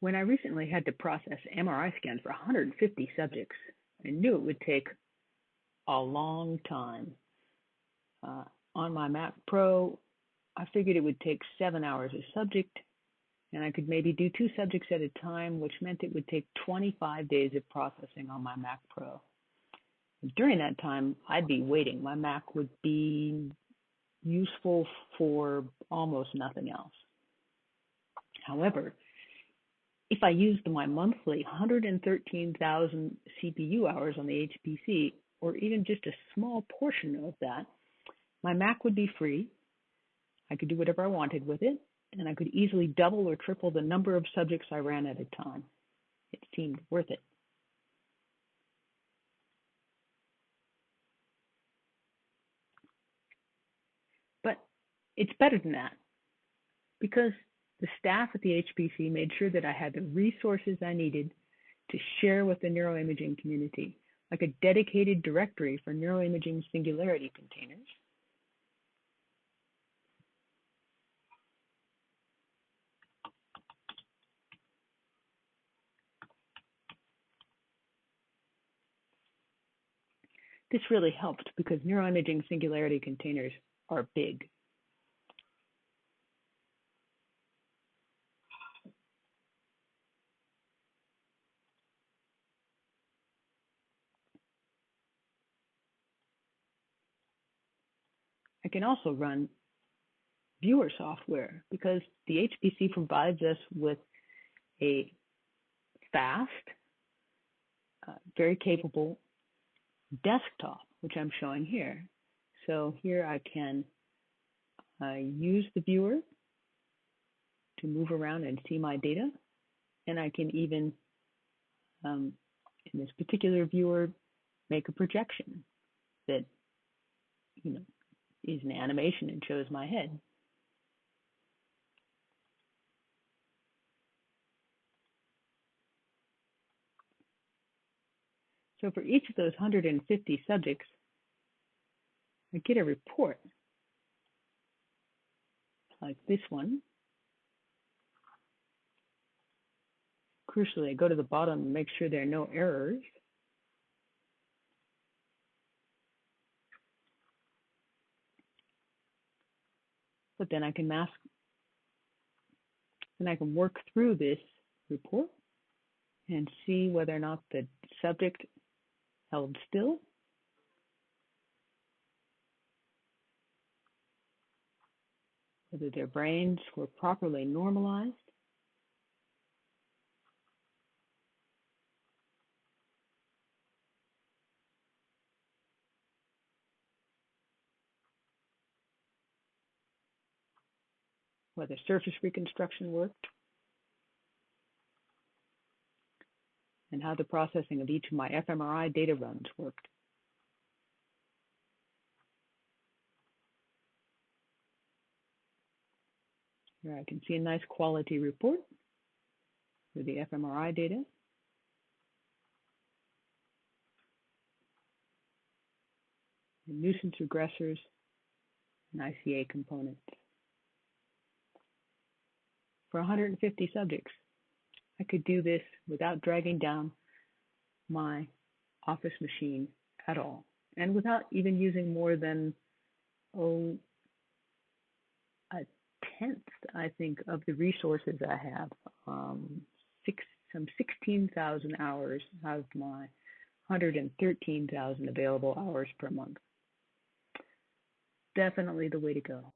When I recently had to process MRI scans for 150 subjects, I knew it would take a long time. On my Mac Pro, I figured it would take 7 hours a subject, and I could maybe do 2 subjects at a time, which meant it would take 25 days of processing on my Mac Pro. During that time, I'd be waiting. My Mac would be useful for almost nothing else. However, if I used my monthly 113,000 CPU hours on the HPC, or even just a small portion of that, my Mac would be free. I could do whatever I wanted with it, and I could easily double or triple the number of subjects I ran at a time. It seemed worth it. But it's better than that, because the staff at the HPC made sure that I had the resources I needed to share with the neuroimaging community, like a dedicated directory for neuroimaging singularity containers. This really helped because neuroimaging singularity containers are big. I can also run viewer software because the HPC provides us with a fast, very capable desktop, which I'm showing here. So here I can use the viewer to move around and see my data, and I can even, in this particular viewer, make a projection that, is an animation and shows my head. So for each of those 150 subjects, I get a report like this one. Crucially, I go to the bottom and make sure there are no errors. But then I can work through this report and see whether or not the subject held still, whether their brains were properly normalized, whether surface reconstruction worked, and how the processing of each of my fMRI data runs worked. Here I can see a nice quality report for the fMRI data. The nuisance regressors and ICA components. For 150 subjects, I could do this without dragging down my office machine at all, and without even using more than a tenth, I think, of the resources I have. Some 16,000 hours out of my 113,000 available hours per month. Definitely the way to go.